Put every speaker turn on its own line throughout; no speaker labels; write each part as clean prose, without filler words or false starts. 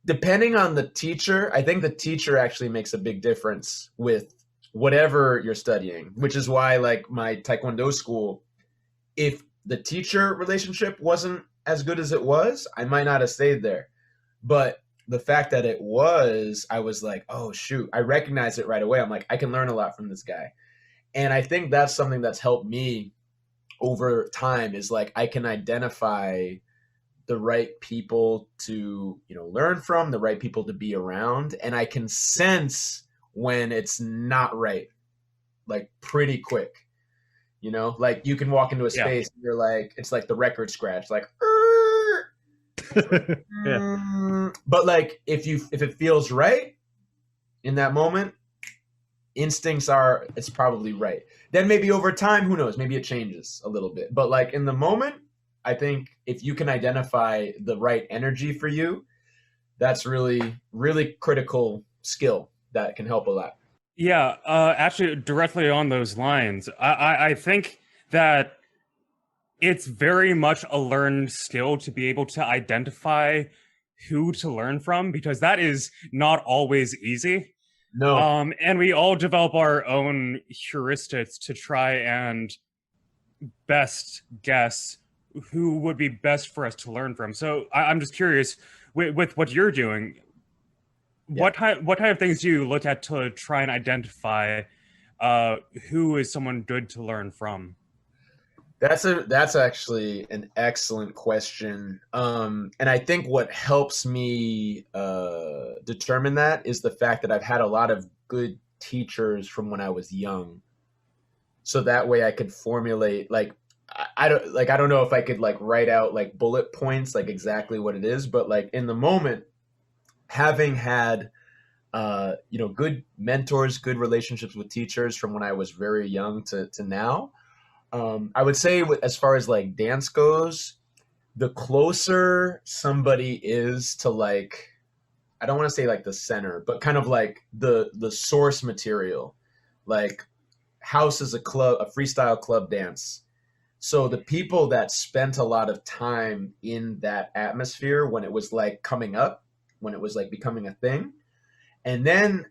Depending on the teacher, I think the teacher actually makes a big difference with whatever you're studying, which is why like my Taekwondo school, if the teacher relationship wasn't as good as it was, I might not have stayed there. But the fact that it was, I was like, oh shoot, I recognized it right away. I'm like, I can learn a lot from this guy. And I think that's something that's helped me over time is like I can identify the right people to, learn from, the right people to be around, and I can sense when it's not right, like pretty quick. Like you can walk into a
Yeah.
space and you're like, it's like the record scratch, like
Yeah.
but like if it feels right in that moment, instincts are it's probably right. Then maybe over time, who knows, maybe it changes a little bit, but like in the moment, I think if you can identify the right energy for you, that's really really critical skill that can help a lot.
Yeah, actually, directly on those lines, I think that it's very much a learned skill to be able to identify who to learn from because that is not always easy.
No.
And we all develop our own heuristics to try and best guess who would be best for us to learn from. So I'm just curious with what you're doing.
Yeah.
What kind of things do you look at to try and identify who is someone good to learn from?
That's actually an excellent question. And I think what helps me determine that is the fact that I've had a lot of good teachers from when I was young. So that way I could formulate like I don't know if I could like write out like bullet points like exactly what it is, but like in the moment, having had good mentors, good relationships with teachers from when I was very young to now. I would say, as far as like dance goes, the closer somebody is to like, I don't want to say like the center, but kind of like the source material, like house is a club, a freestyle club dance. So the people that spent a lot of time in that atmosphere when it was like coming up, when it was like becoming a thing, and then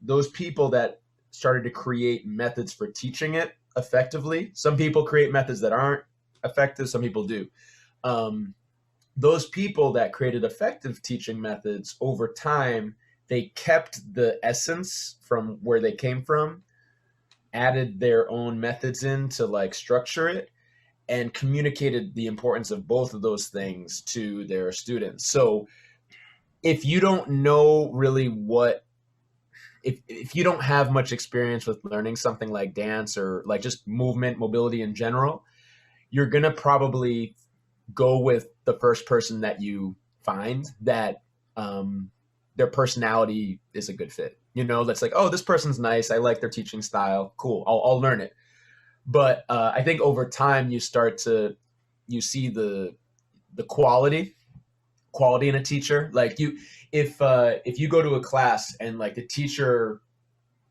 those people that started to create methods for teaching it effectively. Some people create methods that aren't effective, some people do. Um, those people that created effective teaching methods over time, they kept the essence from where they came from, added their own methods in to like structure it, and communicated the importance of both of those things to their students. So if you don't know really what if you don't have much experience with learning something like dance or like just movement mobility in general, you're going to probably go with the first person that you find that their personality is a good fit. That's like, oh, this person's nice, I like their teaching style, cool, I'll learn it. But I think over time you see the quality in a teacher. Like if you go to a class and like the teacher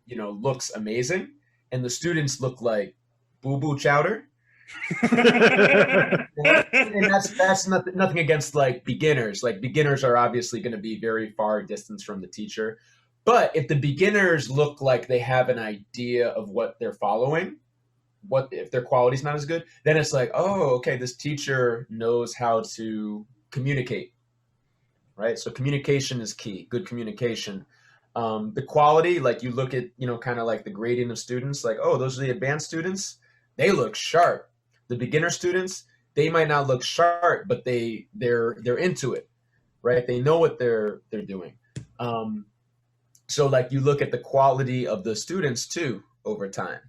looks amazing and the students look like boo boo chowder, and that's nothing against like beginners. Like beginners are obviously going to be very far distance from the teacher, but if the beginners look like they have an idea of what they're following, what if their quality's not as good, then it's like, oh, okay, this teacher knows how to communicate, right? So communication is key. Good communication. The quality, like you look at, kind of like the grading of students, like, oh, those are the advanced students. They look sharp. The beginner students, they might not look sharp, but they're into it, right? They know what they're doing. Um, so like you look at the quality of the students too over time.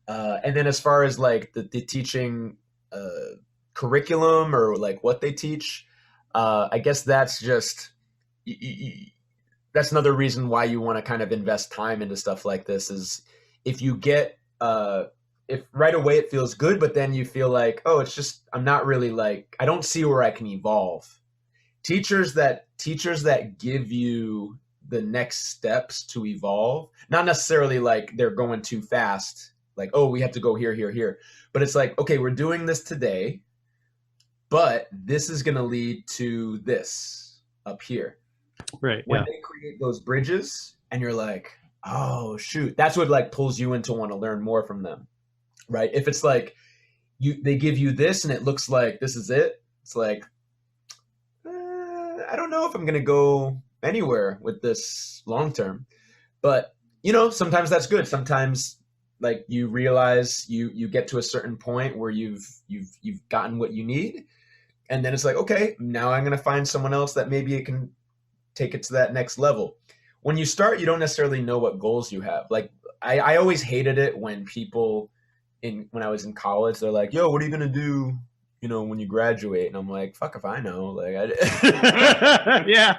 And then as far as like the teaching curriculum or like what they teach, I guess that's just that's another reason why you want to kind of invest time into stuff like this is if you get if right away it feels good, but then you feel like, oh, it's just I'm not really like I don't see where I can evolve. Teachers that give you the next steps to evolve, not necessarily like they're going too fast, like, oh, we have to go here, here, here. But it's like, okay, we're doing this today, but this is going to lead to this up here.
Right.
When
Yeah.
they create those bridges and you're like, oh shoot, that's what like pulls you in to want to learn more from them, right? If it's like they give you this and it looks like this is it, it's like, I don't know if I'm gonna go anywhere with this long term. But sometimes that's good. Sometimes like you realize you get to a certain point where you've gotten what you need, and then it's like, okay, now I'm gonna find someone else that maybe it can take it to that next level. When you start, you don't necessarily know what goals you have. Like I always hated it when people when I was in college, they're like, yo, what are you gonna do, when you graduate? And I'm like, fuck if I know. Like
Yeah.